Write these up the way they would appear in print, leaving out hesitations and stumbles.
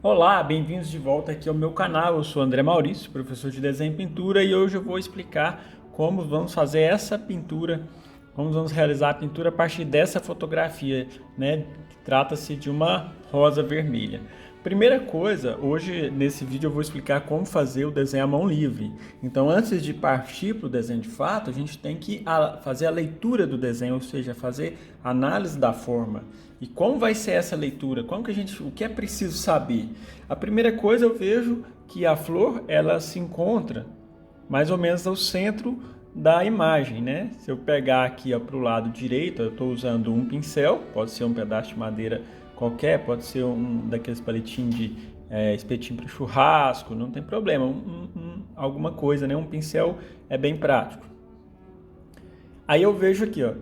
Olá, bem-vindos de volta aqui ao meu canal. Eu sou André Maurício, professor de desenho e pintura, e hoje eu vou explicar como vamos fazer essa pintura, como vamos realizar a pintura a partir dessa fotografia, né? Trata-se de uma rosa vermelha. Primeira coisa, hoje nesse vídeo eu vou explicar como fazer o desenho à mão livre. Então, antes de partir para o desenho de fato, a gente tem que fazer a leitura do desenho, ou seja, fazer a análise da forma. E como vai ser essa leitura? O que é preciso saber? A primeira coisa, eu vejo que a flor ela se encontra mais ou menos no centro da imagem, né? Se eu pegar aqui para o lado direito, eu estou usando um pincel, pode ser um pedaço de madeira qualquer, pode ser um daqueles palitinhos de espetinho para churrasco, não tem problema, alguma coisa, né? Um pincel é bem prático. Aí eu vejo aqui, ó,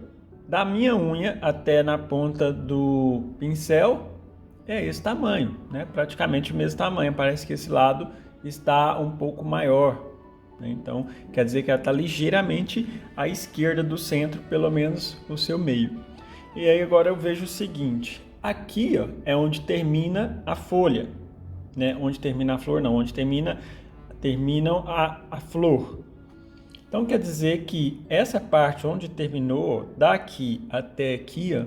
da minha unha até na ponta do pincel é esse tamanho, né? Praticamente o mesmo tamanho, parece que esse lado está um pouco maior, né? Então quer dizer que ela está ligeiramente à esquerda do centro, pelo menos o seu meio. E aí agora eu vejo o seguinte, aqui ó, é onde termina a folha, né? Onde termina a flor não, onde termina a flor. Então quer dizer que essa parte onde terminou, daqui até aqui, ó,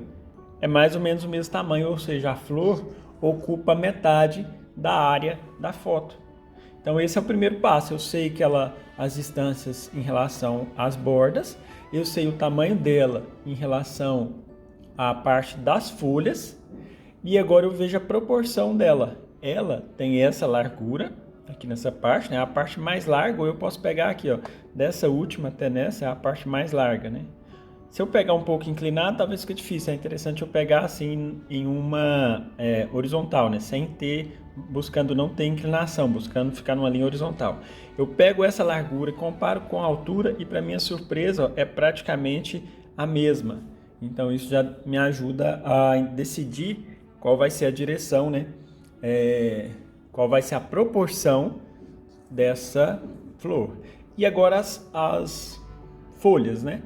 é mais ou menos o mesmo tamanho, ou seja, a flor ocupa metade da área da foto. Então esse é o primeiro passo, eu sei que as distâncias em relação às bordas, eu sei o tamanho dela em relação à parte das folhas, e agora eu vejo a proporção dela. Ela tem essa largura, aqui nessa parte, né? A parte mais larga, eu posso pegar aqui, ó, dessa última até nessa, é a parte mais larga, né? Se eu pegar um pouco inclinado, talvez fique difícil. É interessante eu pegar assim em uma horizontal, né? Buscando não ter inclinação, buscando ficar numa linha horizontal. Eu pego essa largura, comparo com a altura e, para minha surpresa, ó, é praticamente a mesma. Então isso já me ajuda a decidir qual vai ser a direção, né? Qual vai ser a proporção dessa flor. E agora as folhas, né?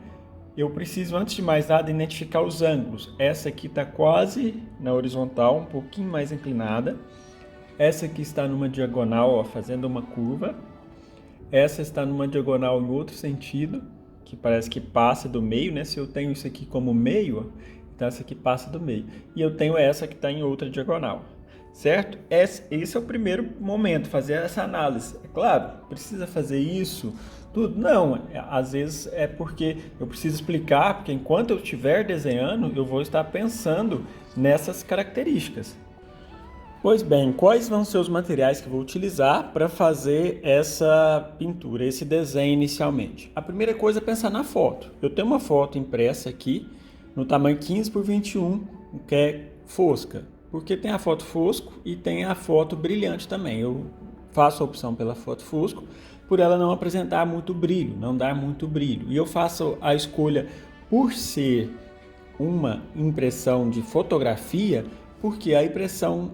Eu preciso, antes de mais nada, identificar os ângulos. Essa aqui está quase na horizontal, um pouquinho mais inclinada. Essa aqui está numa diagonal, ó, fazendo uma curva. Essa está numa diagonal em outro sentido, que parece que passa do meio, né? Se eu tenho isso aqui como meio, ó, então essa aqui passa do meio. E eu tenho essa que está em outra diagonal. Certo? Esse é o primeiro momento, fazer essa análise. É claro, precisa fazer isso, tudo? Não, às vezes é porque eu preciso explicar, porque enquanto eu estiver desenhando, eu vou estar pensando nessas características. Pois bem, quais vão ser os materiais que eu vou utilizar para fazer essa pintura, esse desenho inicialmente? A primeira coisa é pensar na foto. Eu tenho uma foto impressa aqui, no tamanho 15 por 21, que é fosca. Porque tem a foto fosco e tem a foto brilhante também. Eu faço a opção pela foto fosco por ela não apresentar muito brilho, não dar muito brilho. E eu faço a escolha por ser uma impressão de fotografia, porque a impressão,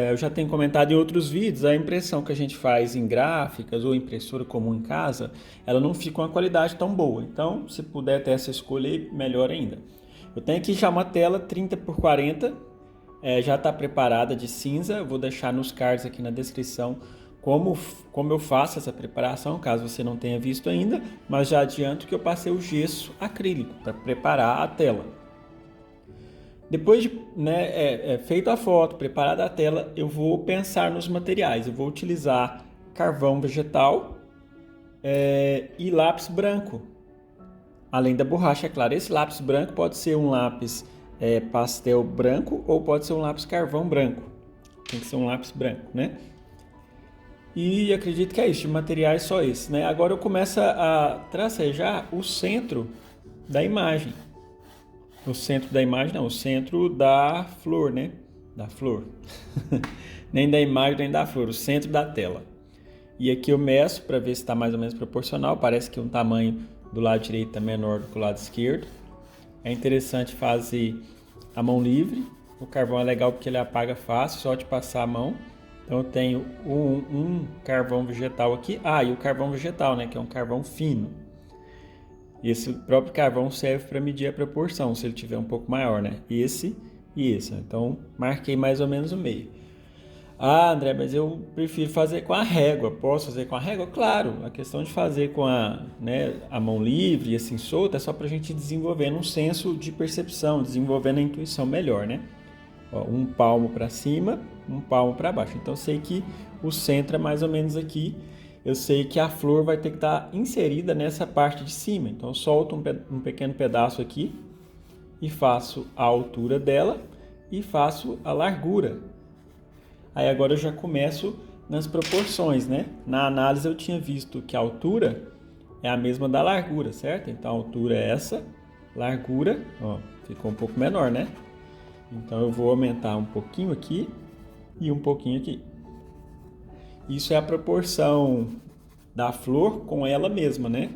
eu já tenho comentado em outros vídeos, a impressão que a gente faz em gráficas ou impressora comum em casa, ela não fica com uma qualidade tão boa. Então, se puder ter essa escolha, melhor ainda. Eu tenho aqui já uma tela 30 por 40, já está preparada de cinza. Eu vou deixar nos cards aqui na descrição como eu faço essa preparação, caso você não tenha visto ainda, mas já adianto que eu passei o gesso acrílico para preparar a tela. Depois de feito a foto, preparada a tela, eu vou pensar nos materiais. Eu vou utilizar carvão vegetal e lápis branco, além da borracha, é claro. Esse lápis branco pode ser um lápis pastel branco ou pode ser um lápis carvão branco. Tem que ser um lápis branco, né? E acredito que é isso, de materiais só esse, né? Agora eu começo a tracejar o centro da imagem. O centro da imagem não, o centro da flor, né? Da flor. Nem da imagem, nem da flor, o centro da tela. E aqui eu meço para ver se está mais ou menos proporcional. Parece que um tamanho do lado direito está menor do que o lado esquerdo. É interessante fazer a mão livre. O carvão é legal porque ele apaga fácil, só de passar a mão. Então eu tenho um carvão vegetal aqui. E o carvão vegetal, né, que é um carvão fino. Esse próprio carvão serve para medir a proporção, se ele tiver um pouco maior, né? Esse e esse. Então marquei mais ou menos o meio. Ah, André, mas eu prefiro fazer com a régua. Posso fazer com a régua? Claro, a questão de fazer com a mão livre e assim solta é só para a gente desenvolvendo um senso de percepção, desenvolvendo a intuição melhor, né? Ó, um palmo para cima, um palmo para baixo. Então eu sei que o centro é mais ou menos aqui. Eu sei que a flor vai ter que estar inserida nessa parte de cima. Então eu solto um pequeno pedaço aqui e faço a altura dela e faço a largura. Aí agora eu já começo nas proporções, né? Na análise eu tinha visto que a altura é a mesma da largura, certo? Então a altura é essa, largura, ó, ficou um pouco menor, né? Então eu vou aumentar um pouquinho aqui e um pouquinho aqui. Isso é a proporção da flor com ela mesma, né?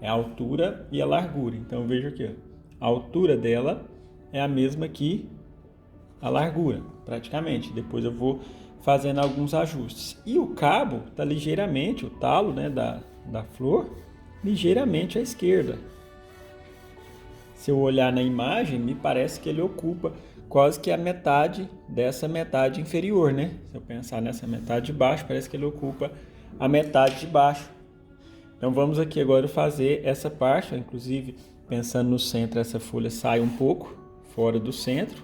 É a altura e a largura. Então veja aqui, ó. A altura dela é a mesma que a largura, praticamente. Depois eu vou fazendo alguns ajustes. E o cabo está ligeiramente, o talo, né, da flor, ligeiramente à esquerda. Se eu olhar na imagem, me parece que ele ocupa quase que a metade dessa metade inferior, né? Se eu pensar nessa metade de baixo, parece que ele ocupa a metade de baixo. Então vamos aqui agora fazer essa parte, inclusive pensando no centro, essa folha sai um pouco fora do centro,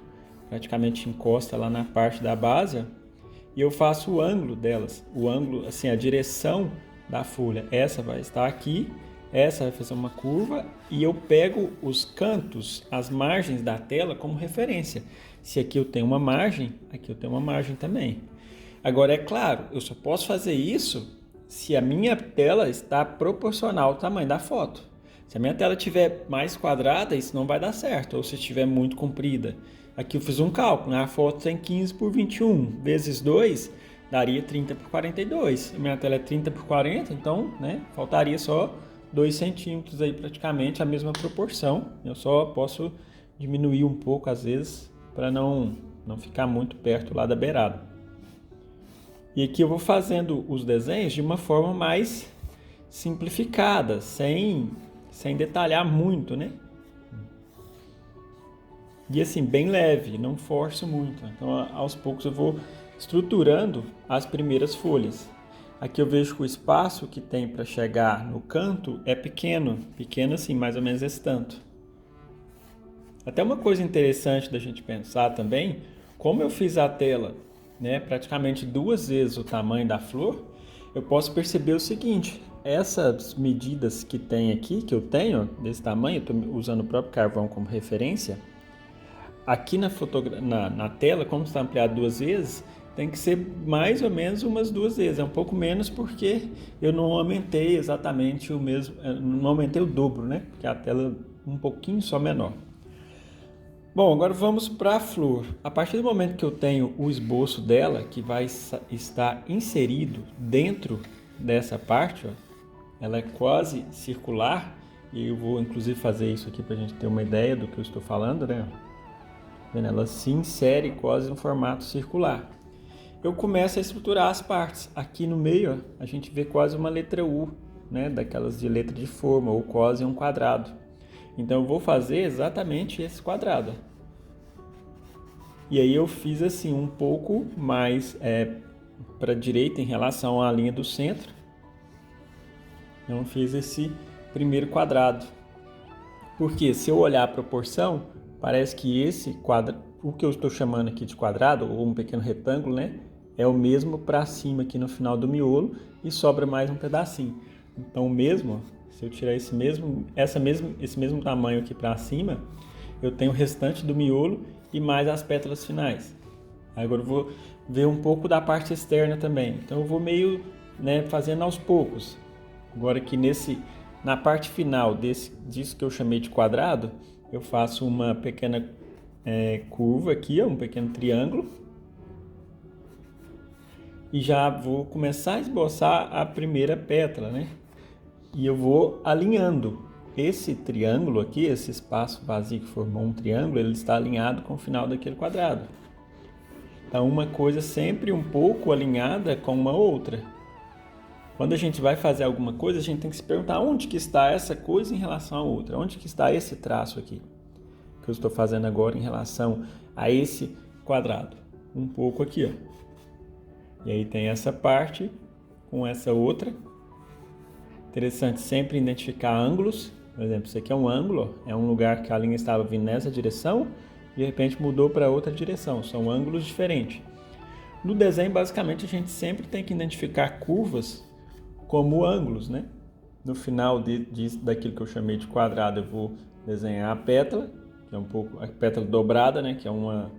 praticamente encosta lá na parte da base, e eu faço o ângulo delas, o ângulo, assim, a direção da folha. Essa vai estar aqui, essa vai fazer uma curva e eu pego os cantos, as margens da tela como referência. Se aqui eu tenho uma margem, aqui eu tenho uma margem também. Agora, é claro, eu só posso fazer isso se a minha tela está proporcional ao tamanho da foto. Se a minha tela estiver mais quadrada, isso não vai dar certo, ou se estiver muito comprida. Aqui eu fiz um cálculo, né? A foto tem 15 por 21, vezes 2, daria 30 por 42. A minha tela é 30 por 40, então, né, faltaria só 2 centímetros aí praticamente, a mesma proporção. Eu só posso diminuir um pouco às vezes, para não ficar muito perto lá da beirada. E aqui eu vou fazendo os desenhos de uma forma mais simplificada, sem detalhar muito, né? E assim, bem leve, não forço muito. Então, aos poucos eu vou estruturando as primeiras folhas. Aqui eu vejo que o espaço que tem para chegar no canto é pequeno, pequeno assim, mais ou menos esse tanto. Até uma coisa interessante da gente pensar também, como eu fiz a tela, né, praticamente 2 vezes o tamanho da flor, eu posso perceber o seguinte: essas medidas que tem aqui, que eu tenho desse tamanho, eu estou usando o próprio carvão como referência. Aqui na tela, como está ampliado 2 vezes, tem que ser mais ou menos umas 2 vezes. É um pouco menos porque eu não aumentei exatamente o mesmo, não aumentei o dobro, né? Porque a tela é um pouquinho só menor. Bom, agora vamos para a flor. A partir do momento que eu tenho o esboço dela, que vai estar inserido dentro dessa parte, ó, ela é quase circular, e eu vou inclusive fazer isso aqui para a gente ter uma ideia do que eu estou falando, né? Ela se insere quase no formato circular. Eu começo a estruturar as partes. Aqui no meio, ó, a gente vê quase uma letra U, né? Daquelas de letra de forma, ou quase um quadrado. Então eu vou fazer exatamente esse quadrado. E aí eu fiz assim um pouco mais para a direita em relação à linha do centro. Então eu fiz esse primeiro quadrado. Porque se eu olhar a proporção, parece que esse quadrado, o que eu estou chamando aqui de quadrado, ou um pequeno retângulo, né, é o mesmo para cima aqui no final do miolo e sobra mais um pedacinho. Então, se eu tirar esse mesmo tamanho aqui para cima, eu tenho o restante do miolo e mais as pétalas finais. Agora eu vou ver um pouco da parte externa também. Então, eu vou meio, né, fazendo aos poucos. Agora aqui na parte final disso que eu chamei de quadrado, eu faço uma pequena curva aqui, um pequeno triângulo. E já vou começar a esboçar a primeira pétala, né? E eu vou alinhando. Esse triângulo aqui, esse espaço vazio que formou um triângulo, ele está alinhado com o final daquele quadrado. Então, uma coisa sempre um pouco alinhada com uma outra. Quando a gente vai fazer alguma coisa, a gente tem que se perguntar onde que está essa coisa em relação à outra. Onde que está esse traço aqui, que eu estou fazendo agora em relação a esse quadrado. Um pouco aqui, ó. E aí tem essa parte com essa outra. Interessante sempre identificar ângulos. Por exemplo, isso aqui é um ângulo, é um lugar que a linha estava vindo nessa direção e de repente mudou para outra direção. São ângulos diferentes. No desenho, basicamente, a gente sempre tem que identificar curvas como ângulos, né? No final daquilo que eu chamei de quadrado, eu vou desenhar a pétala, que é um pouco a pétala dobrada, né? Que é uma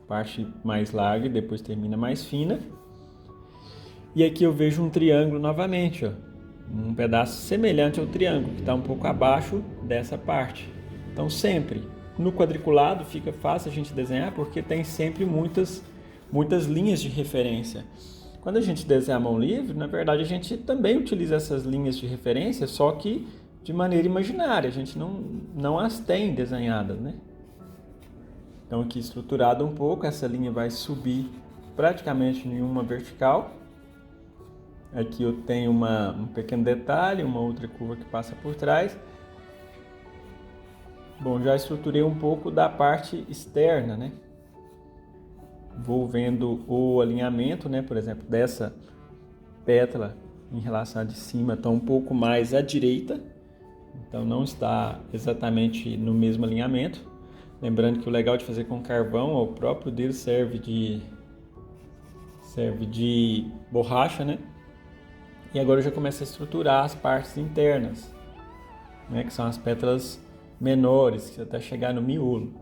parte mais larga e depois termina mais fina. E aqui eu vejo um triângulo novamente, ó, um pedaço semelhante ao triângulo, que está um pouco abaixo dessa parte. Então sempre, no quadriculado fica fácil a gente desenhar porque tem sempre muitas linhas de referência. Quando a gente desenha a mão livre, na verdade a gente também utiliza essas linhas de referência, só que de maneira imaginária, a gente não as tem desenhadas, né? Então aqui estruturado um pouco, essa linha vai subir praticamente em uma vertical. Aqui eu tenho um pequeno detalhe, uma outra curva que passa por trás. Bom, já estruturei um pouco da parte externa, né? Vou vendo o alinhamento, né? Por exemplo, dessa pétala em relação à de cima está um pouco mais à direita. Então não está exatamente no mesmo alinhamento. Lembrando que o legal de fazer com carvão, o próprio dele serve de borracha, né? E agora eu já começo a estruturar as partes internas, né, que são as pétalas menores, até chegar no miolo.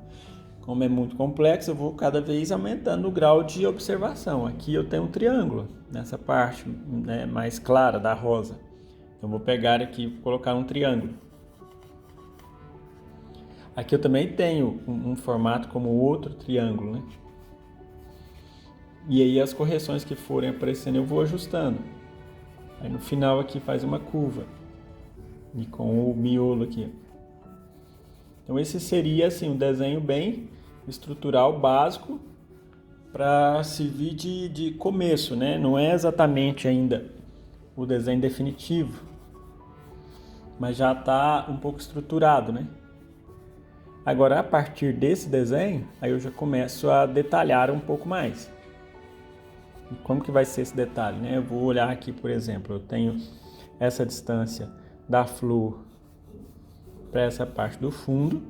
Como é muito complexo, eu vou cada vez aumentando o grau de observação. Aqui eu tenho um triângulo, nessa parte, né, mais clara da rosa. Então vou pegar aqui e colocar um triângulo. Aqui eu também tenho um formato como outro triângulo, né? E aí as correções que forem aparecendo eu vou ajustando. Aí no final aqui faz uma curva. E com o miolo aqui. Então esse seria assim um desenho bem estrutural, básico, para servir de começo, né? Não é exatamente ainda o desenho definitivo, mas já está um pouco estruturado, né? Agora, a partir desse desenho, aí eu já começo a detalhar um pouco mais. E como que vai ser esse detalhe, né? Eu vou olhar aqui, por exemplo, eu tenho essa distância da flor para essa parte do fundo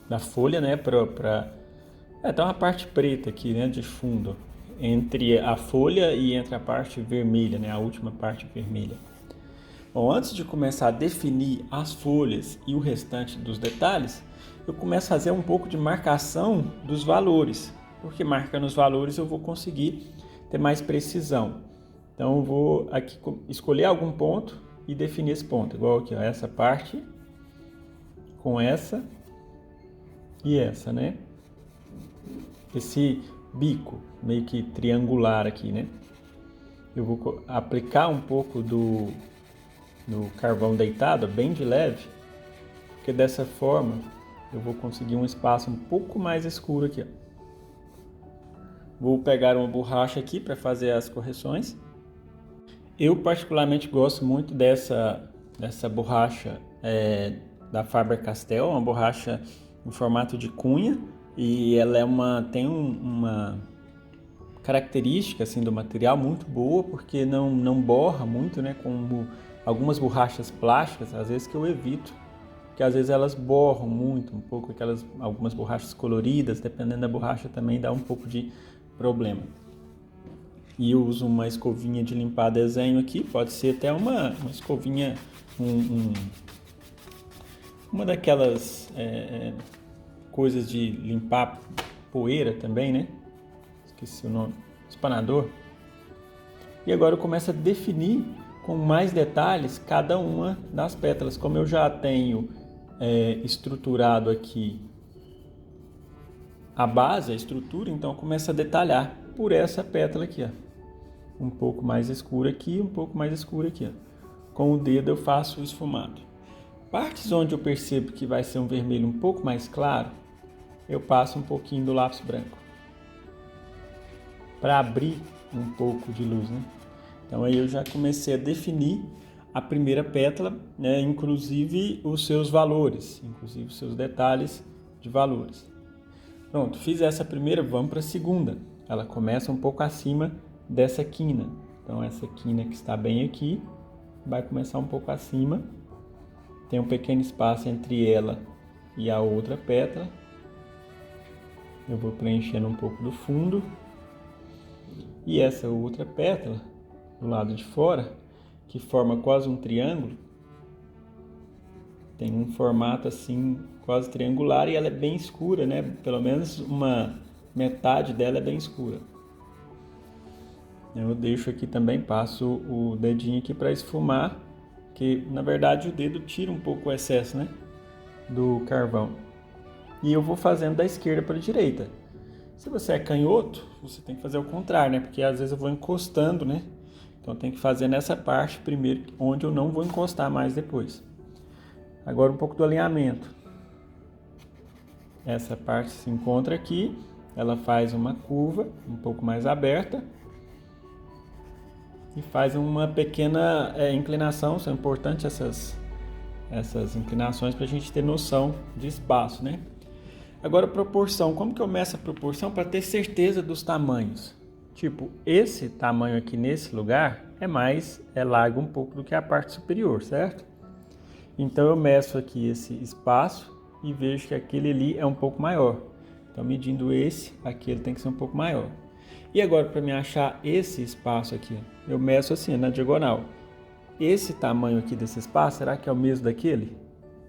da folha, né? Tem uma parte preta aqui, né? De fundo, entre a folha e entre a parte vermelha, né? A última parte vermelha. Bom, antes de começar a definir as folhas e o restante dos detalhes, eu começo a fazer um pouco de marcação dos valores. Porque marcando os valores eu vou conseguir ter mais precisão. Então eu vou aqui escolher algum ponto e definir esse ponto. Igual aqui, ó, essa parte com essa e essa, né? Esse bico meio que triangular aqui, né? Eu vou aplicar um pouco do carvão deitado, bem de leve, porque dessa forma eu vou conseguir um espaço um pouco mais escuro aqui, ó. Vou pegar uma borracha aqui para fazer as correções. Eu particularmente gosto muito dessa borracha da Faber-Castell, uma borracha em formato de cunha, e ela tem uma característica assim do material muito boa, porque não borra muito, né, como algumas borrachas plásticas, às vezes que eu evito, porque às vezes elas borram muito, um pouco algumas borrachas coloridas, dependendo da borracha também dá um pouco de problema. E eu uso uma escovinha de limpar desenho aqui, pode ser até uma escovinha, uma daquelas coisas de limpar poeira também, né? Esqueci o nome, espanador. E agora eu começo a definir com mais detalhes cada uma das pétalas. Como eu já tenho estruturado aqui a base, a estrutura, então eu começo a detalhar por essa pétala aqui, ó. Um pouco mais escura aqui, um pouco mais escura aqui, ó. Com o dedo eu faço o esfumado. Partes onde eu percebo que vai ser um vermelho um pouco mais claro, eu passo um pouquinho do lápis branco para abrir um pouco de luz, né? Então aí eu já comecei a definir a primeira pétala, né? Inclusive os seus valores, inclusive os seus detalhes de valores. Pronto, fiz essa primeira, vamos para a segunda. ela começa um pouco acima dessa quina. Então essa quina que está bem aqui, vai começar um pouco acima. Tem um pequeno espaço entre ela e a outra pétala. Eu vou preenchendo um pouco do fundo. E essa outra pétala, do lado de fora, que forma quase um triângulo, tem um formato assim quase triangular e ela é bem escura, né? Pelo menos uma metade dela é bem escura. Eu deixo aqui também, passo o dedinho aqui para esfumar, que na verdade o dedo tira um pouco o excesso, né, do carvão. E eu vou fazendo da esquerda para a direita. Se você é canhoto, você tem que fazer o contrário, né? Porque às vezes eu vou encostando, né? Então tem que fazer nessa parte primeiro, onde eu não vou encostar mais depois. Agora um pouco do alinhamento. Essa parte se encontra aqui, ela faz uma curva um pouco mais aberta e faz uma pequena inclinação. São importantes essas inclinações para a gente ter noção de espaço, né? Agora proporção, como que eu meço a proporção para ter certeza dos tamanhos? Tipo, esse tamanho aqui nesse lugar é largo um pouco do que a parte superior, certo? Então eu meço aqui esse espaço e vejo que aquele ali é um pouco maior. Então medindo esse, aqui ele tem que ser um pouco maior. E agora para me achar esse espaço aqui, eu meço assim, na diagonal. Esse tamanho aqui desse espaço, será que é o mesmo daquele?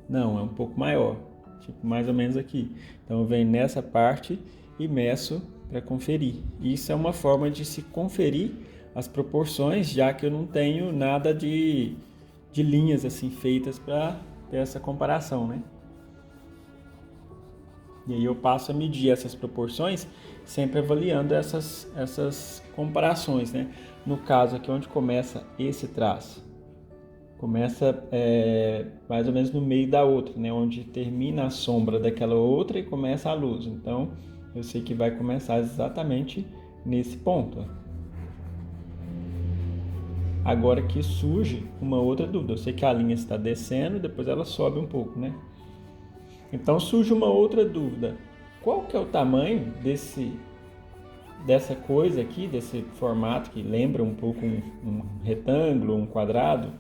Não, é um pouco maior, tipo mais ou menos aqui. Então eu venho nessa parte e meço para conferir. Isso é uma forma de se conferir as proporções, já que eu não tenho nada de linhas assim feitas para ter essa comparação, né? E aí eu passo a medir essas proporções, sempre avaliando essas comparações, né? No caso aqui onde começa esse traço, começa mais ou menos no meio da outra, né? Onde termina a sombra daquela outra e começa a luz. Então eu sei que vai começar exatamente nesse ponto, ó. Agora que surge uma outra dúvida. Eu sei que a linha está descendo, depois ela sobe um pouco, né? Então surge uma outra dúvida. Qual que é o tamanho dessa coisa aqui, desse formato que lembra um pouco um retângulo, um quadrado?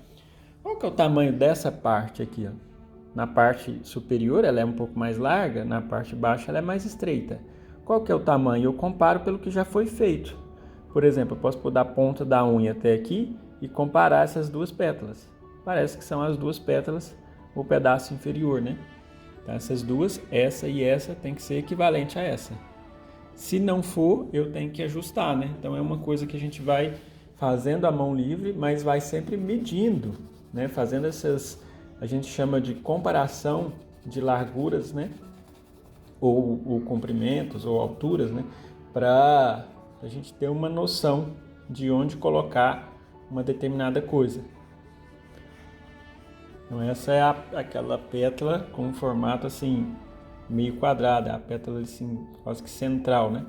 Qual que é o tamanho dessa parte aqui, ó? Na parte superior ela é um pouco mais larga, na parte baixa ela é mais estreita. Qual que é o tamanho? Eu comparo pelo que já foi feito. Por exemplo, eu posso pôr da ponta da unha até aqui e comparar essas duas pétalas. Parece que são as duas pétalas, o pedaço inferior, né? Então essas duas, essa e essa, tem que ser equivalente a essa. Se não for, eu tenho que ajustar, né? Então é uma coisa que a gente vai fazendo à mão livre, mas vai sempre medindo, né? Fazendo a gente chama de comparação de larguras, né? Ou comprimentos, ou alturas, né? Para a gente ter uma noção de onde colocar uma determinada coisa. Então essa é aquela pétala com um formato assim, meio quadrado, a pétala assim, quase que central, né?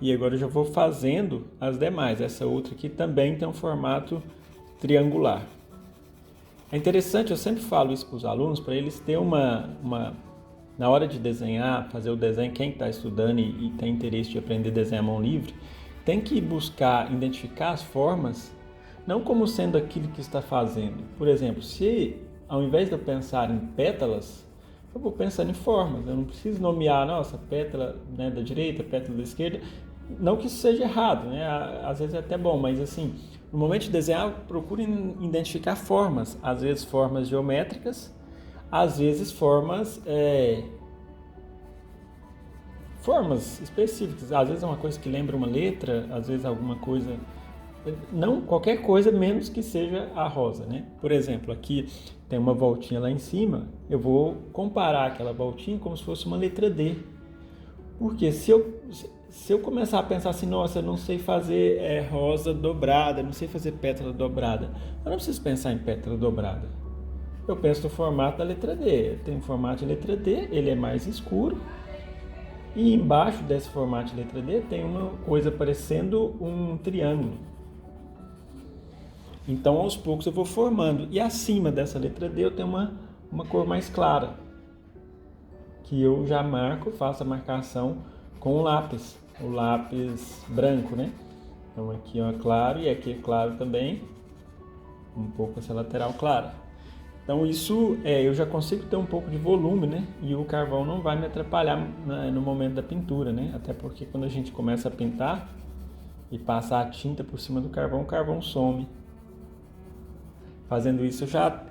E agora eu já vou fazendo as demais. Essa outra aqui também tem um formato triangular. É interessante, eu sempre falo isso para os alunos, para eles terem na hora de desenhar, fazer o desenho, quem está estudando e tem interesse de aprender a desenhar à mão livre, tem que buscar identificar as formas, não como sendo aquilo que está fazendo. Por exemplo, se ao invés de eu pensar em pétalas, eu vou pensar em formas. Eu não preciso nomear, nossa, pétala, né, da direita, pétala da esquerda. Não que isso seja errado, né? Às vezes é até bom, mas assim, no momento de desenhar, procure identificar formas. Às vezes formas geométricas, às vezes formas específicas. Às vezes é uma coisa que lembra uma letra, às vezes alguma coisa... Não qualquer coisa menos que seja a rosa, né? Por exemplo, aqui tem uma voltinha lá em cima, eu vou comparar aquela voltinha como se fosse uma letra D. Porque se eu começar a pensar assim, nossa, eu não sei fazer rosa dobrada, não sei fazer pétala dobrada, eu não preciso pensar em pétala dobrada. Eu penso no formato da letra D. Tem um formato de letra D, ele é mais escuro. E embaixo desse formato de letra D tem uma coisa parecendo um triângulo. Então, aos poucos eu vou formando. E acima dessa letra D eu tenho uma cor mais clara. que eu já marco, faço a marcação com o lápis branco, né? Então aqui é claro e aqui é claro também, um pouco essa lateral clara. Então isso eu já consigo ter um pouco de volume, né? E o carvão não vai me atrapalhar no momento da pintura, né? Até porque quando a gente começa a pintar e passar a tinta por cima do carvão, o carvão some. Fazendo isso,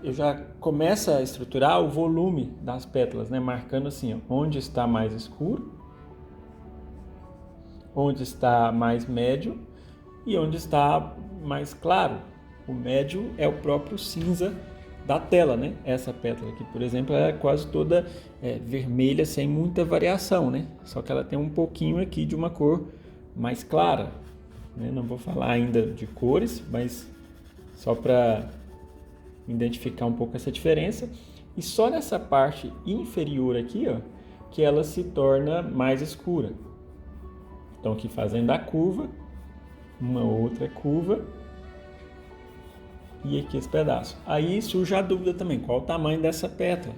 eu já começo a estruturar o volume das pétalas, né? Marcando assim, ó, onde está mais escuro, onde está mais médio e onde está mais claro. O médio é o próprio cinza da tela, né? Essa pétala aqui, por exemplo, ela é quase toda vermelha, sem muita variação, né? Só que ela tem um pouquinho aqui de uma cor mais clara, né? Não vou falar ainda de cores, mas só para identificar um pouco essa diferença. E só nessa parte inferior aqui, ó, que ela se torna mais escura. Então aqui fazendo a curva, uma outra curva e aqui esse pedaço. Aí surge a dúvida também, qual o tamanho dessa pétala?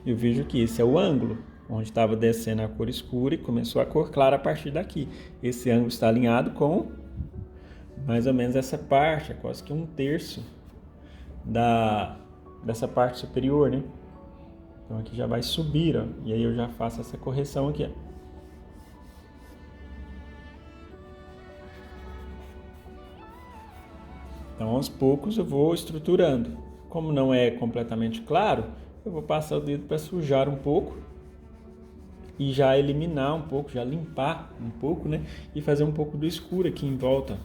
Eu vejo que esse é o ângulo, onde estava descendo a cor escura e começou a cor clara a partir daqui. Esse ângulo está alinhado com mais ou menos essa parte, é quase que 1/3 dessa parte superior, né? Então aqui já vai subir, ó, e aí eu já faço essa correção aqui, ó. Então aos poucos eu vou estruturando. Como não é completamente claro, eu vou passar o dedo para sujar um pouco e já eliminar um pouco, já limpar um pouco, né? E fazer um pouco do escuro aqui em volta.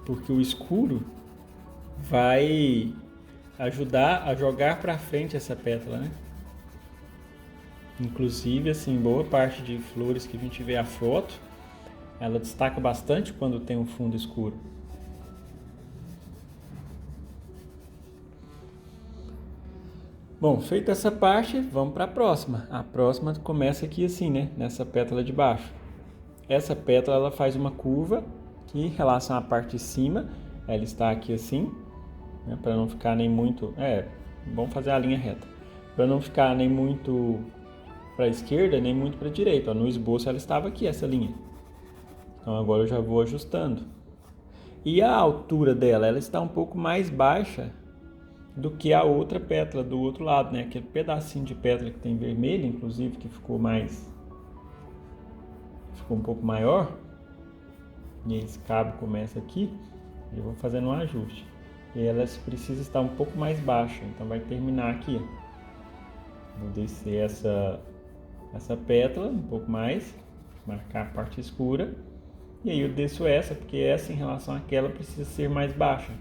Porque o escuro vai ajudar a jogar para frente essa pétala, né? Inclusive, assim, boa parte de flores que a gente vê a foto, ela destaca bastante quando tem um fundo escuro. Bom, feita essa parte, vamos para a próxima. A próxima começa aqui assim, né? Nessa pétala de baixo. Essa pétala ela faz uma curva que, em relação à parte de cima, ela está aqui assim, né? Para não ficar nem muito... vamos fazer a linha reta. Para não ficar nem muito para a esquerda, nem muito para a direita. Ó, no esboço ela estava aqui, essa linha. Então agora eu já vou ajustando. E a altura dela, ela está um pouco mais baixa do que a outra pétala do outro lado, né? Aquele pedacinho de pétala que tem vermelho, inclusive, que ficou um pouco maior. E esse cabo começa aqui, eu vou fazendo um ajuste. E ela precisa estar um pouco mais baixa, então vai terminar aqui, ó. Vou descer essa pétala um pouco mais, marcar a parte escura. E aí eu desço essa, porque essa em relação àquela precisa ser mais baixa.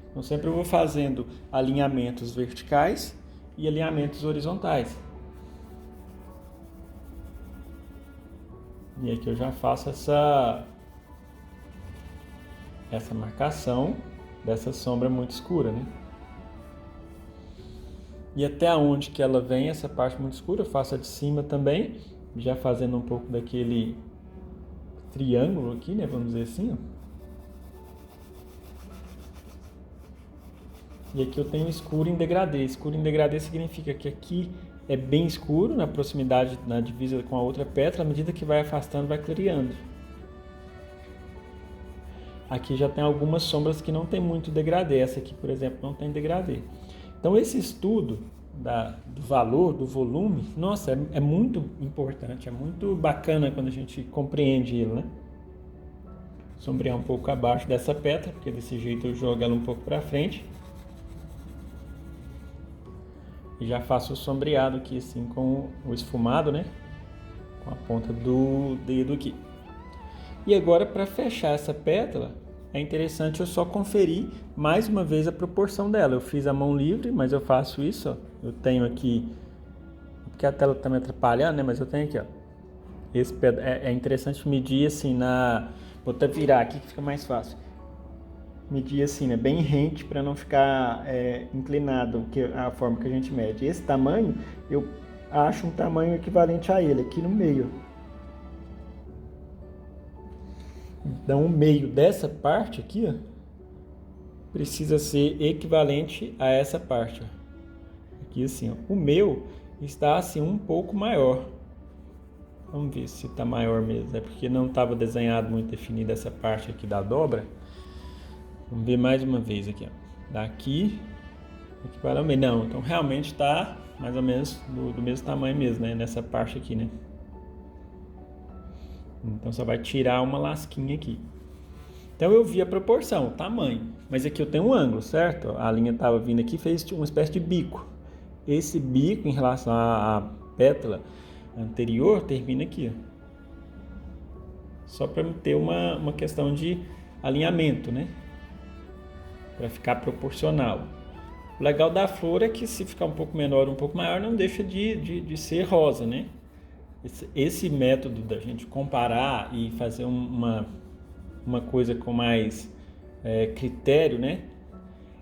Então sempre eu vou fazendo alinhamentos verticais e alinhamentos horizontais. E aqui eu já faço essa marcação dessa sombra muito escura, né? E até onde que ela vem, essa parte muito escura, eu faço a de cima também, já fazendo um pouco daquele triângulo aqui, né? Vamos dizer assim, ó. E aqui eu tenho escuro em degradê. Escuro em degradê significa que aqui é bem escuro, na proximidade, na divisa com a outra pétala, à medida que vai afastando, vai clareando. Aqui já tem algumas sombras que não tem muito degradê. Essa aqui, por exemplo, não tem degradê. Então esse estudo do valor, do volume, nossa, é muito importante, é muito bacana quando a gente compreende ele, né? Sombrear um pouco abaixo dessa pétala, porque desse jeito eu jogo ela um pouco para frente. E já faço o sombreado aqui assim com o esfumado, né? Com a ponta do dedo aqui. E agora, para fechar essa pétala, é interessante eu só conferir mais uma vez a proporção dela. Eu fiz a mão livre, mas eu faço isso, ó. Eu tenho aqui, porque a tela tá me atrapalhando, né? Mas eu tenho aqui, ó. É interessante medir assim vou até virar aqui que fica mais fácil. Medir assim, né, bem rente para não ficar inclinado, que a forma que a gente mede. Esse tamanho, eu acho um tamanho equivalente a ele, aqui no meio. Então, o meio dessa parte aqui, ó, precisa ser equivalente a essa parte, ó. Aqui assim, ó. O meu está assim um pouco maior. Vamos ver se está maior mesmo. É porque não estava desenhado muito definida essa parte aqui da dobra. Vamos ver mais uma vez aqui, ó. Daqui aqui para o meio. Não, então realmente está mais ou menos do mesmo tamanho mesmo, né? Nessa parte aqui, né? Então só vai tirar uma lasquinha aqui. Então eu vi a proporção, o tamanho. Mas aqui eu tenho um ângulo, certo? A linha estava vindo aqui e fez uma espécie de bico. Esse bico em relação à pétala anterior termina aqui, ó. Só para ter uma questão de alinhamento, né? Para ficar proporcional. O legal da flor é que se ficar um pouco menor ou um pouco maior, não deixa de ser rosa, né? Esse método da gente comparar e fazer uma coisa com mais critério, né?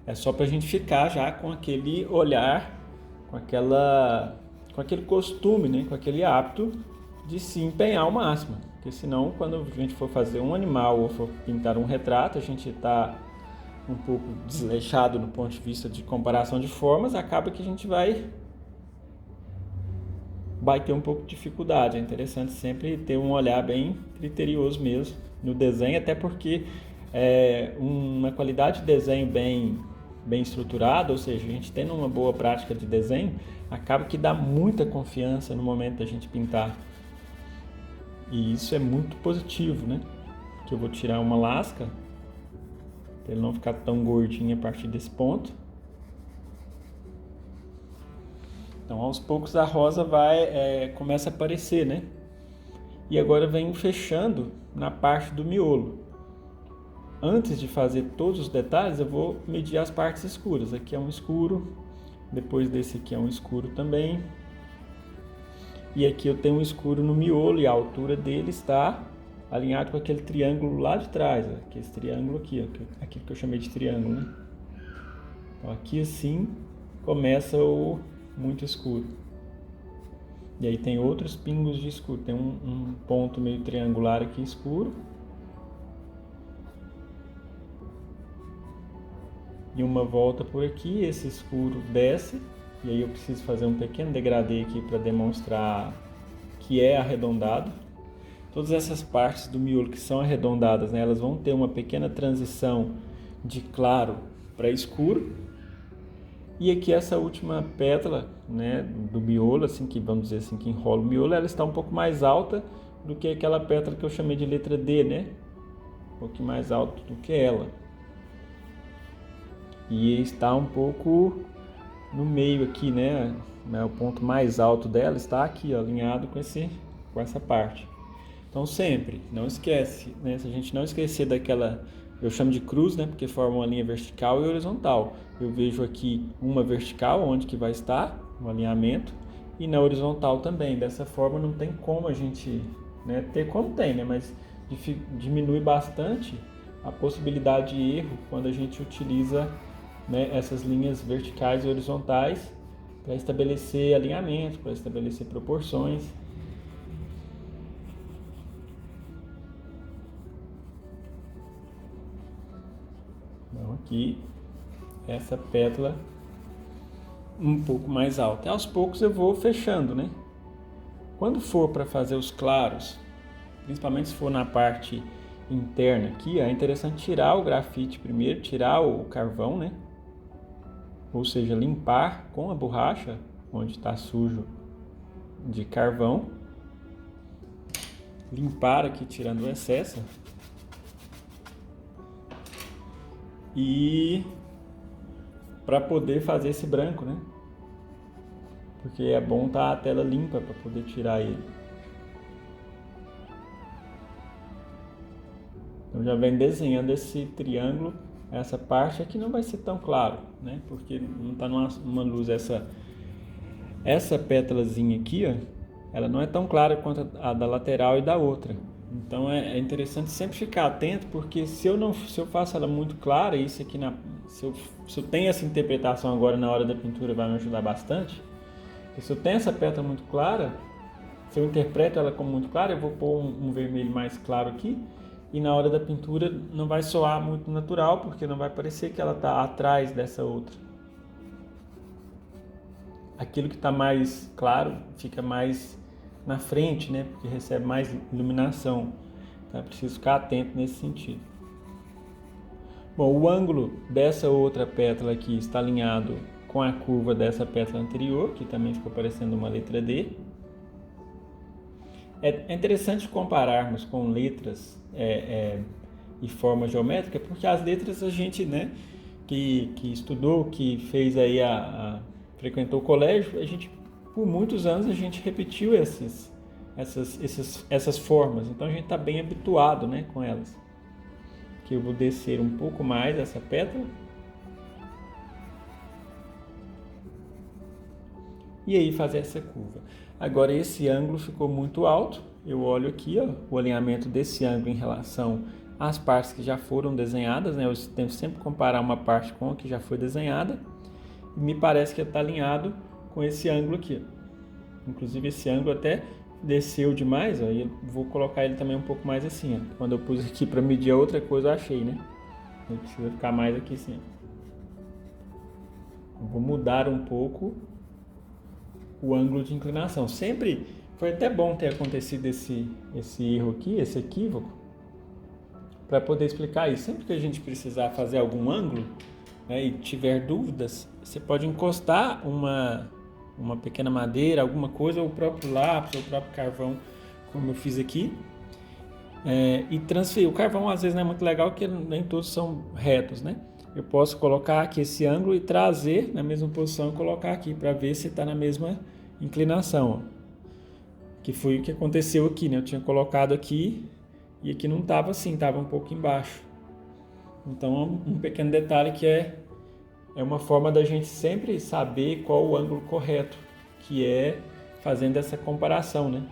É só para a gente ficar já com aquele olhar, com aquele costume, né? Com aquele hábito de se empenhar ao máximo. Porque senão, quando a gente for fazer um animal ou for pintar um retrato, a gente está um pouco desleixado no ponto de vista de comparação de formas, acaba que a gente vai ter um pouco de dificuldade. É interessante sempre ter um olhar bem criterioso mesmo no desenho, até porque uma qualidade de desenho bem estruturada, ou seja, a gente tendo uma boa prática de desenho, acaba que dá muita confiança no momento da gente pintar. E isso é muito positivo, né? Que eu vou tirar uma lasca para ele não ficar tão gordinho a partir desse ponto. Então, aos poucos a rosa começa a aparecer, né? E agora vem fechando na parte do miolo. Antes de fazer todos os detalhes, eu vou medir as partes escuras. Aqui é um escuro, depois desse aqui é um escuro também. E aqui eu tenho um escuro no miolo e a altura dele está alinhado com aquele triângulo lá de trás. Ó, esse triângulo aqui, ó, aquilo que eu chamei de triângulo, né? Então aqui assim começa o muito escuro. E aí tem outros pingos de escuro. Tem um ponto meio triangular aqui escuro. E uma volta por aqui, esse escuro desce. E aí eu preciso fazer um pequeno degradê aqui para demonstrar que é arredondado. Todas essas partes do miolo que são arredondadas, né, elas vão ter uma pequena transição de claro para escuro. E aqui essa última pétala, né, do miolo, assim, que vamos dizer assim, que enrola o miolo, ela está um pouco mais alta do que aquela pétala que eu chamei de letra D, né? Um pouquinho mais alto do que ela. E está um pouco no meio aqui, né? O ponto mais alto dela está aqui, ó, alinhado com essa parte. Então sempre, não esquece, né? Se a gente não esquecer daquela, eu chamo de cruz, né? Porque forma uma linha vertical e horizontal. Eu vejo aqui uma vertical, onde que vai estar o alinhamento, e na horizontal também. Dessa forma não tem como a gente, né? Ter como tem, né? Mas diminui bastante a possibilidade de erro quando a gente utiliza, né, essas linhas verticais e horizontais para estabelecer alinhamento, para estabelecer proporções. Então aqui essa pétala um pouco mais alta. E aos poucos eu vou fechando, né? Quando for para fazer os claros, principalmente se for na parte interna aqui, é interessante tirar o grafite primeiro, tirar o carvão, né? Ou seja, limpar com a borracha onde está sujo de carvão, limpar aqui tirando o excesso e para poder fazer esse branco, né? Porque é bom estar a tela limpa para poder tirar ele. Então já vem desenhando esse triângulo. Essa parte aqui não vai ser tão claro, né? Porque não está numa luz. Essa pétalazinha aqui, ó, ela não é tão clara quanto a da lateral e da outra. Então é interessante sempre ficar atento, porque se eu faço ela muito clara, isso aqui se eu tenho essa interpretação agora na hora da pintura, vai me ajudar bastante. E se eu tenho essa pétala muito clara, se eu interpreto ela como muito clara, eu vou pôr um vermelho mais claro aqui. E na hora da pintura não vai soar muito natural, porque não vai parecer que ela está atrás dessa outra. aquilo que está mais claro fica mais na frente, né? Porque recebe mais iluminação. Então é preciso ficar atento nesse sentido. Bom, o ângulo dessa outra pétala aqui está alinhado com a curva dessa pétala anterior, que também ficou parecendo uma letra D. É interessante compararmos com letras e forma geométrica, porque as letras a gente, né, que estudou, que fez aí frequentou o colégio, a gente por muitos anos a gente repetiu essas formas, então a gente está bem habituado, né, com elas. Aqui eu vou descer um pouco mais essa pétala. E aí fazer essa curva. Agora esse ângulo ficou muito alto. Eu olho aqui, ó, o alinhamento desse ângulo em relação às partes que já foram desenhadas, né? Eu tento sempre comparar uma parte com a que já foi desenhada. E me parece que está alinhado com esse ângulo aqui. Inclusive esse ângulo até desceu demais, ó, e eu vou colocar ele também um pouco mais assim, ó. Quando eu pus aqui para medir a outra coisa, eu achei, né? Ele precisa ficar mais aqui assim. Eu vou mudar um pouco o ângulo de inclinação. Sempre foi até bom ter acontecido esse erro aqui, esse equívoco, para poder explicar isso. Sempre que a gente precisar fazer algum ângulo, né, e tiver dúvidas, você pode encostar uma pequena madeira, alguma coisa, ou o próprio lápis, ou o próprio carvão, como eu fiz aqui, e transferir. O carvão às vezes não é muito legal, porque nem todos são retos, né? Eu posso colocar aqui esse ângulo e trazer na mesma posição e colocar aqui para ver se está na mesma inclinação, ó. Que foi o que aconteceu aqui, né? Eu tinha colocado aqui e aqui não estava assim, estava um pouco embaixo. Então, um pequeno detalhe que é uma forma da gente sempre saber qual o ângulo correto, que é fazendo essa comparação, né?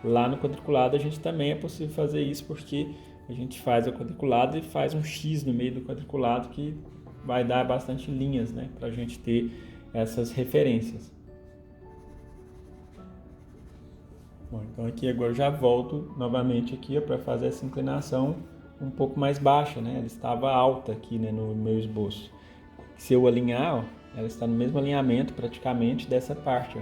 Lá no quadriculado a gente também é possível fazer isso, porque a gente faz o quadriculado e faz um X no meio do quadriculado que vai dar bastante linhas, né? Para a gente ter essas referências. Bom, então aqui agora eu já volto novamente aqui para fazer essa inclinação um pouco mais baixa, né? Ela estava alta aqui, né, no meu esboço. Se eu alinhar, ó, ela está no mesmo alinhamento praticamente dessa parte, ó.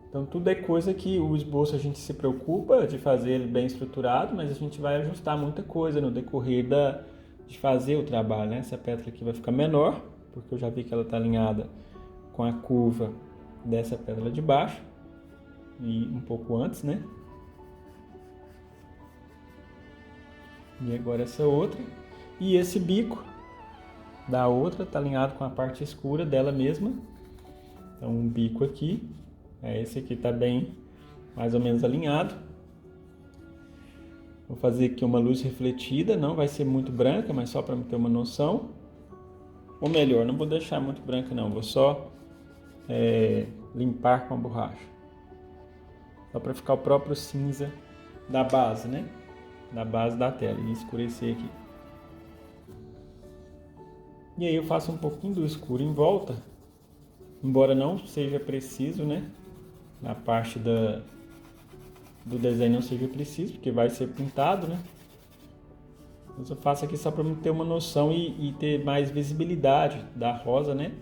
Então tudo é coisa que o esboço a gente se preocupa de fazer ele bem estruturado, mas a gente vai ajustar muita coisa no decorrer de fazer o trabalho, né? Essa pétala aqui vai ficar menor, porque eu já vi que ela está alinhada com a curva dessa pétala de baixo, e um pouco antes, né? E agora essa outra. E esse bico da outra está alinhado com a parte escura dela mesma. Então um bico aqui. Esse aqui está bem, mais ou menos alinhado. Vou fazer aqui uma luz refletida, não vai ser muito branca, mas só para ter uma noção. Ou melhor, não vou deixar muito branca não, vou só limpar com a borracha. Só para ficar o próprio cinza da base, né? Da base da tela, e escurecer aqui. E aí eu faço um pouquinho do escuro em volta, embora não seja preciso, né? Na parte do desenho não seja preciso, porque vai ser pintado, né? Mas eu faço aqui só para ter uma noção e ter mais visibilidade da rosa, né?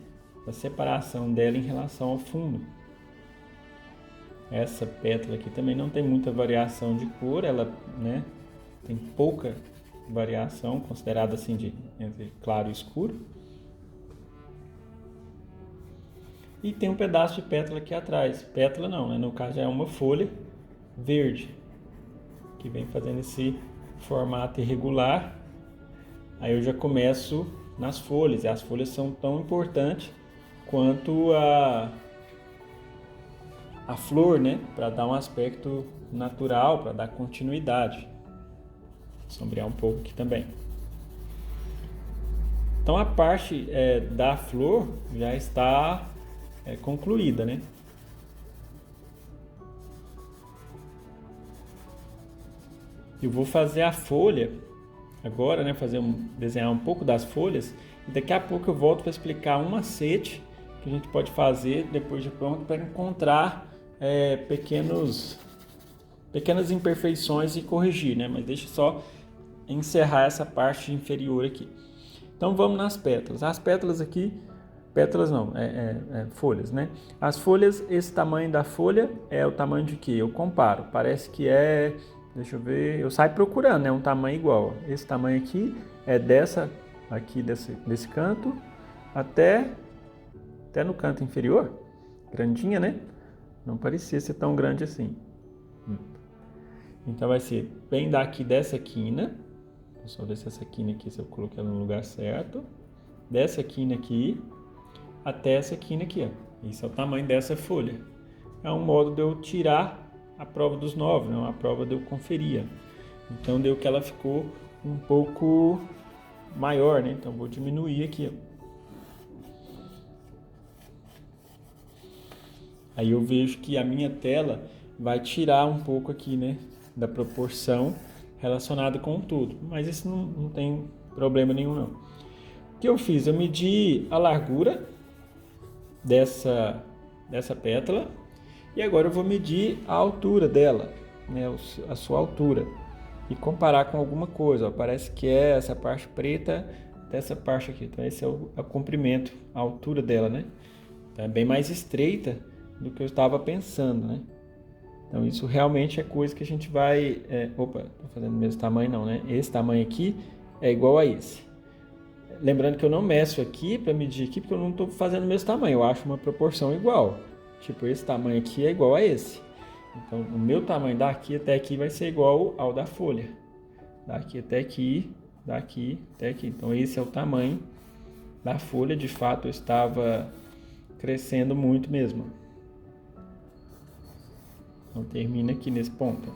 Da separação dela em relação ao fundo. Essa pétala aqui também não tem muita variação de cor, ela, né, tem pouca variação, considerada assim entre claro e escuro. E tem um pedaço de pétala aqui atrás. Pétala não, né? No caso é uma folha verde, que vem fazendo esse formato irregular. Aí eu já começo nas folhas, e as folhas são tão importantes quanto a flor, né? Para dar um aspecto natural, para dar continuidade. Vou sombrear um pouco aqui também. Então a parte da flor já está concluída, né? Eu vou fazer a folha agora, né? Desenhar um pouco das folhas, e daqui a pouco eu volto para explicar um macete que a gente pode fazer depois de pronto para encontrar pequenas imperfeições e corrigir, né? Mas deixa eu só encerrar essa parte inferior aqui. Então vamos nas pétalas. As pétalas aqui pétalas não, folhas, né? As folhas, esse tamanho da folha é o tamanho de quê? Eu comparo, parece que deixa eu ver, eu saio procurando, né? Um tamanho igual. Esse tamanho aqui é desse canto até no canto inferior, grandinha, né? Não parecia ser tão grande assim. Então vai ser bem daqui dessa quina, só ver se essa quina aqui, se eu coloquei ela no lugar certo, dessa quina aqui até essa quina aqui, ó. Esse é o tamanho dessa folha. É um modo de eu tirar a prova dos 9, né? Uma prova de eu conferir. Então deu que ela ficou um pouco maior, né? Então vou diminuir aqui, ó. Aí eu vejo que a minha tela vai tirar um pouco aqui, né? Da proporção relacionada com o tudo. Mas isso não tem problema nenhum, não. O que eu fiz? Eu medi a largura dessa pétala e agora eu vou medir a altura dela, né, a sua altura, e comparar com alguma coisa. Ó, parece que é essa parte preta dessa parte aqui. Então esse é o comprimento, a altura dela, né? Então, é bem mais estreita do que eu estava pensando, né? Então isso realmente é coisa que a gente vai... Opa, tô fazendo o mesmo tamanho não, né? Esse tamanho aqui é igual a esse. Lembrando que eu não meço aqui para medir aqui, porque eu não estou fazendo o mesmo tamanho. Eu acho uma proporção igual. Tipo, esse tamanho aqui é igual a esse. Então, o meu tamanho daqui até aqui vai ser igual ao da folha. Daqui até aqui, daqui até aqui. Então, esse é o tamanho da folha. De fato, eu estava crescendo muito mesmo. Então, termina aqui nesse ponto.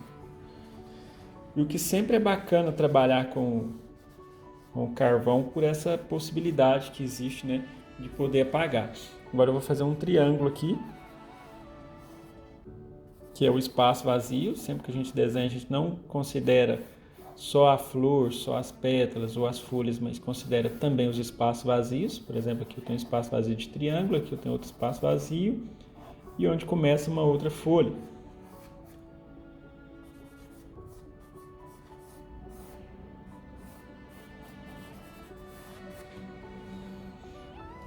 E o que sempre é bacana trabalhar com o carvão por essa possibilidade que existe, né, de poder apagar. Agora eu vou fazer um triângulo aqui, que é o espaço vazio. Sempre que a gente desenha, a gente não considera só a flor, só as pétalas ou as folhas, mas considera também os espaços vazios. Por exemplo, aqui eu tenho um espaço vazio de triângulo, aqui eu tenho outro espaço vazio, e onde começa uma outra folha.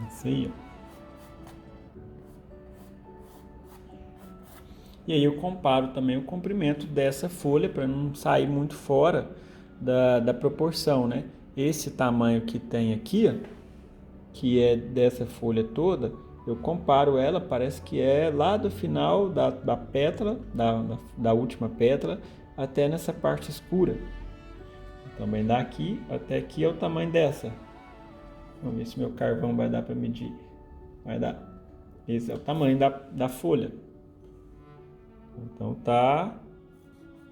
Isso aí, ó. E aí eu comparo também o comprimento dessa folha para não sair muito fora da proporção, né? Esse tamanho que tem aqui, ó, que é dessa folha toda, eu comparo ela, parece que é lá do final da pétala, da última pétala, até nessa parte escura. Também daqui até aqui é o tamanho dessa. Vamos ver se meu carvão vai dar para medir. Vai dar. Esse é o tamanho da folha. Então tá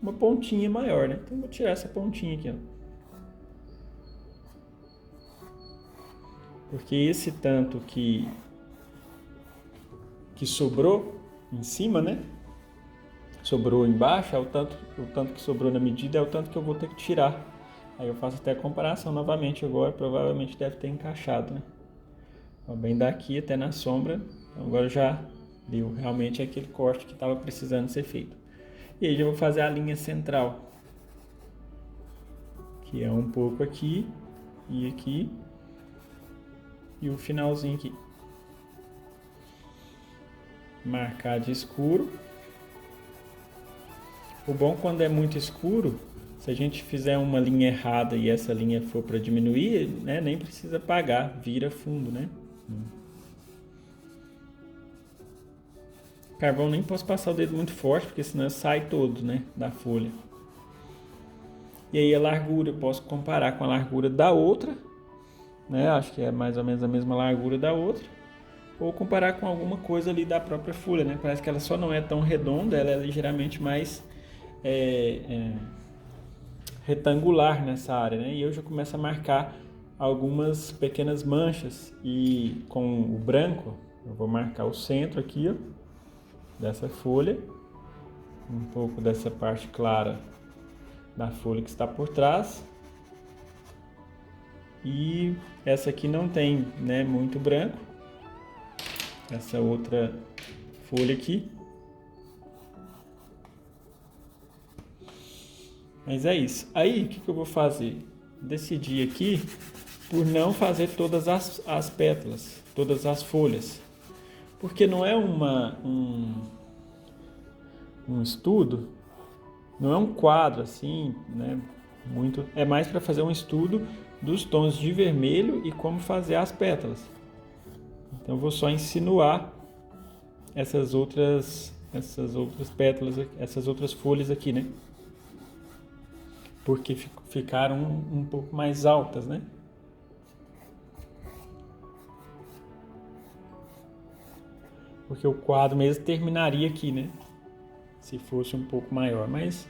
uma pontinha maior, né? Então vou tirar essa pontinha aqui, ó. Porque esse tanto que sobrou em cima, né? Sobrou embaixo, o tanto que sobrou na medida é o tanto que eu vou ter que tirar. Aí eu faço até a comparação novamente agora, provavelmente deve ter encaixado, né? Ó, bem daqui até na sombra, então agora já deu realmente aquele corte que estava precisando ser feito. E aí já vou fazer a linha central, que é um pouco aqui e aqui, e o finalzinho aqui. Marcar de escuro. O bom quando é muito escuro, se a gente fizer uma linha errada e essa linha for para diminuir, né, nem precisa apagar, vira fundo, né? Carvão nem posso passar o dedo muito forte, porque senão sai todo, né, da folha. E aí a largura, eu posso comparar com a largura da outra, né? Acho que é mais ou menos a mesma largura da outra. Ou comparar com alguma coisa ali da própria folha, né? Parece que ela só não é tão redonda, ela é ligeiramente mais retangular nessa área, né? E eu já começo a marcar algumas pequenas manchas, e com o branco eu vou marcar o centro aqui, ó, dessa folha, um pouco dessa parte clara da folha que está por trás, e essa aqui não tem, né, muito branco, essa outra folha aqui. Mas é isso. Aí, o que eu vou fazer? Decidi aqui por não fazer todas as pétalas. todas as folhas. Porque não é um estudo, não é um quadro assim, né? É mais para fazer um estudo dos tons de vermelho e como fazer as pétalas. Então eu vou só insinuar essas outras pétalas, essas outras folhas aqui, né? Porque ficaram um pouco mais altas, né? Porque o quadro mesmo terminaria aqui, né? Se fosse um pouco maior, mas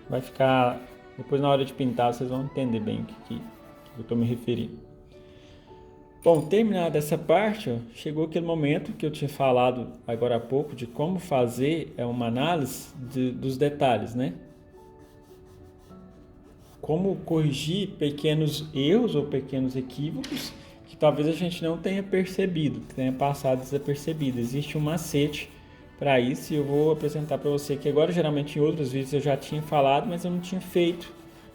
vai ficar... Depois na hora de pintar vocês vão entender bem o que eu estou me referindo. Bom, terminada essa parte, ó, chegou aquele momento que eu tinha falado agora há pouco de como fazer uma análise dos detalhes, né? Como corrigir pequenos erros ou pequenos equívocos que talvez a gente não tenha percebido, que tenha passado desapercebido. Existe um macete para isso e eu vou apresentar para você que agora, geralmente em outros vídeos eu já tinha falado, mas eu não tinha feito,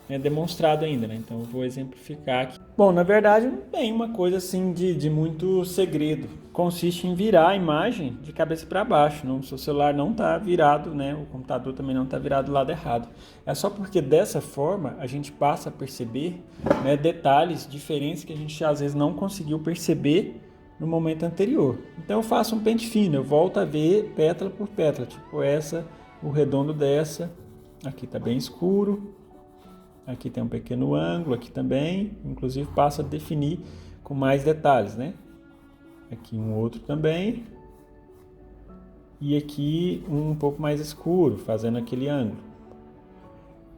né, demonstrado ainda, né? Então eu vou exemplificar aqui. Bom, na verdade não tem uma coisa assim de muito segredo. Consiste em virar a imagem de cabeça para baixo. O seu celular não está virado, né? O computador também não está virado do lado errado. É só porque dessa forma a gente passa a perceber, né, detalhes diferentes que a gente às vezes não conseguiu perceber no momento anterior. Então eu faço um pente fino, eu volto a ver pétala por pétala, tipo essa, o redondo dessa, aqui está bem escuro. Aqui tem um pequeno ângulo, aqui também, inclusive passa a definir com mais detalhes, né? Aqui um outro também. E aqui um pouco mais escuro, fazendo aquele ângulo.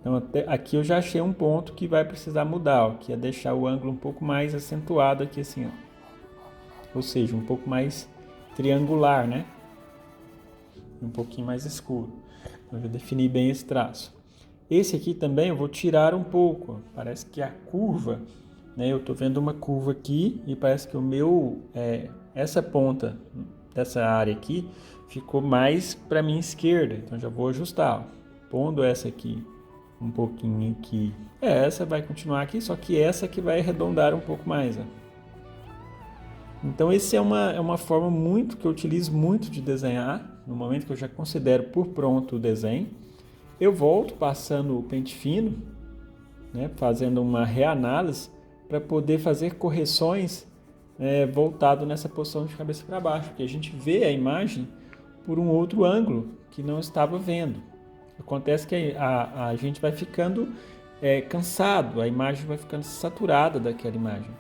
Então aqui eu já achei um ponto que vai precisar mudar, ó, que é deixar o ângulo um pouco mais acentuado aqui assim, ó. Ou seja, um pouco mais triangular, né? Um pouquinho mais escuro. Então eu já defini bem esse traço. Esse aqui também eu vou tirar um pouco, parece que a curva, né, eu estou vendo uma curva aqui e parece que essa ponta dessa área aqui ficou mais para a minha esquerda, então já vou ajustar, ó, pondo essa aqui um pouquinho aqui, essa vai continuar aqui, só que essa aqui vai arredondar um pouco mais, ó. Então essa é uma forma que eu utilizo muito de desenhar, no momento que eu já considero por pronto o desenho. Eu volto passando o pente fino, né, fazendo uma reanálise para poder fazer correções voltado nessa posição de cabeça para baixo, porque a gente vê a imagem por um outro ângulo que não estava vendo. Acontece que a gente vai ficando cansado, a imagem vai ficando saturada daquela imagem.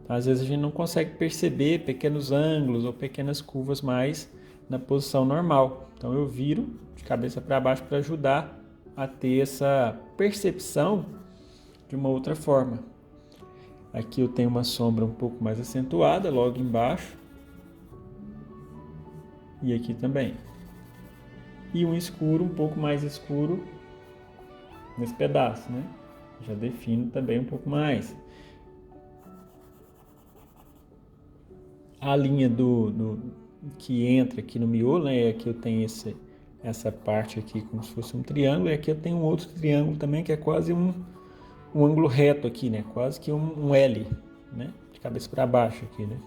Então, às vezes a gente não consegue perceber pequenos ângulos ou pequenas curvas mais na posição normal. Então eu viro de cabeça para baixo para ajudar a ter essa percepção de uma outra forma. Aqui eu tenho uma sombra um pouco mais acentuada logo embaixo. E aqui também. E um escuro, um pouco mais escuro nesse pedaço, né? Já defino também um pouco mais. A linha que entra aqui no miolo, né? Aqui eu tenho essa parte aqui como se fosse um triângulo, e aqui eu tenho um outro triângulo também que é quase um ângulo reto aqui, né? Quase que um L, né? De cabeça para baixo aqui, né?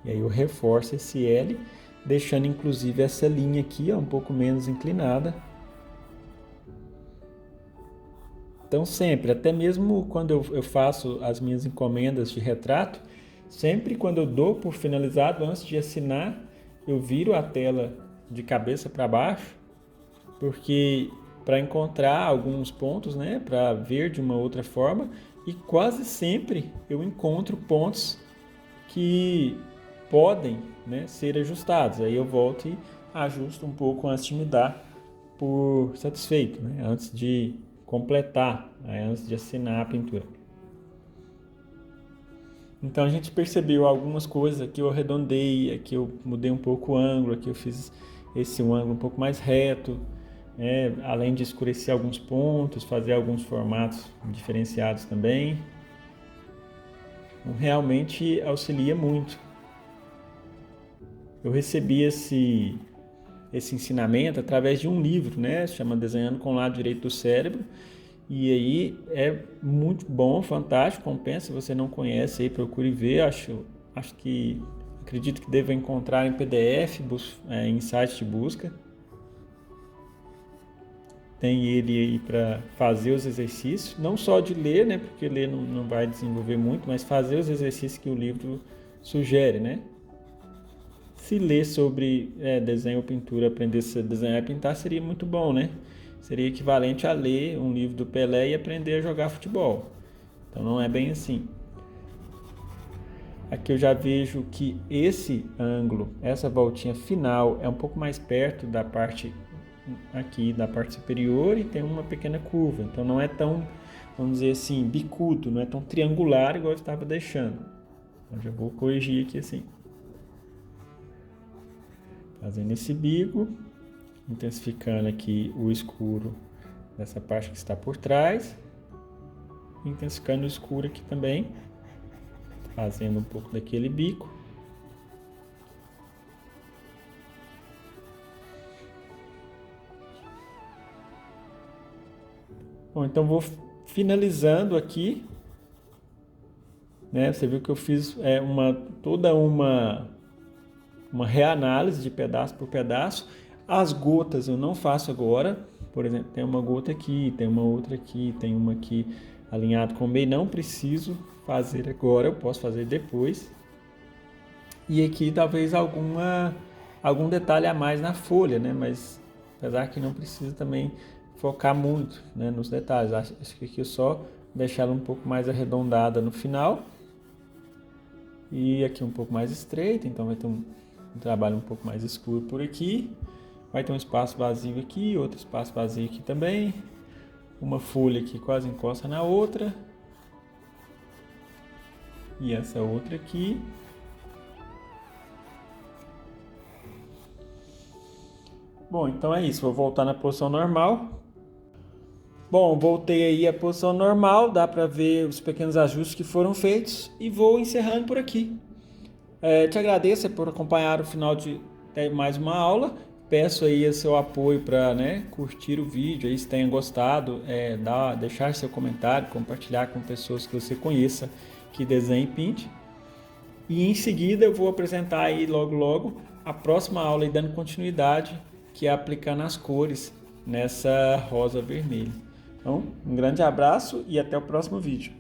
E aí eu reforço esse L, deixando inclusive essa linha aqui, ó, um pouco menos inclinada. Então sempre, até mesmo quando eu faço as minhas encomendas de retrato, sempre quando eu dou por finalizado, antes de assinar, eu viro a tela de cabeça para baixo, porque para encontrar alguns pontos, né, para ver de uma outra forma, e quase sempre eu encontro pontos que podem, né, ser ajustados. Aí eu volto e ajusto um pouco antes de me dar por satisfeito, né, antes de completar, antes de assinar a pintura. Então a gente percebeu algumas coisas, aqui eu arredondei, aqui eu mudei um pouco o ângulo, aqui eu fiz um ângulo um pouco mais reto, além de escurecer alguns pontos, fazer alguns formatos diferenciados também. Então, realmente auxilia muito. Eu recebi esse ensinamento através de um livro, né? Se chama Desenhando com o Lado Direito do Cérebro. E aí é muito bom, fantástico, compensa. Se você não conhece, aí procure ver. acredito que deva encontrar em PDF, em site de busca. Tem ele aí para fazer os exercícios, não só de ler, né, porque ler não vai desenvolver muito, mas fazer os exercícios que o livro sugere, né? Se ler sobre desenho ou pintura, aprender a desenhar e pintar seria muito bom, né? Seria equivalente a ler um livro do Pelé e aprender a jogar futebol. Então não é bem assim. Aqui eu já vejo que esse ângulo, essa voltinha final, é um pouco mais perto da parte aqui da parte superior e tem uma pequena curva. Então não é tão, vamos dizer assim, bicudo, não é tão triangular igual eu estava deixando. Eu já vou corrigir aqui assim. Fazendo esse bico, intensificando aqui o escuro dessa parte que está por trás, intensificando o escuro aqui também, fazendo um pouco daquele bico. Bom, então vou finalizando aqui, né? Você viu que eu fiz toda uma reanálise de pedaço por pedaço. As gotas eu não faço agora. Por exemplo, tem uma gota aqui, tem uma outra aqui, tem uma aqui alinhado com o meio. Não preciso fazer agora, eu posso fazer depois. E aqui talvez algum detalhe a mais na folha, né? Mas apesar que não precisa também focar muito, né, nos detalhes. Acho que aqui é só deixar ela um pouco mais arredondada no final. E aqui um pouco mais estreita, então vai ter um trabalho um pouco mais escuro por aqui. Vai ter um espaço vazio aqui, outro espaço vazio aqui também. Uma folha que quase encosta na outra. E essa outra aqui. Bom, então é isso. Vou voltar na posição normal. Bom, voltei aí à posição normal. Dá para ver os pequenos ajustes que foram feitos. E vou encerrando por aqui. Te agradeço por acompanhar o final de mais uma aula. Peço aí o seu apoio para, né, curtir o vídeo, aí, se tenha gostado, deixar seu comentário, compartilhar com pessoas que você conheça que desenhem e pinte. E em seguida eu vou apresentar aí logo a próxima aula e dando continuidade, que é aplicando as cores nessa rosa vermelha. Então, um grande abraço e até o próximo vídeo.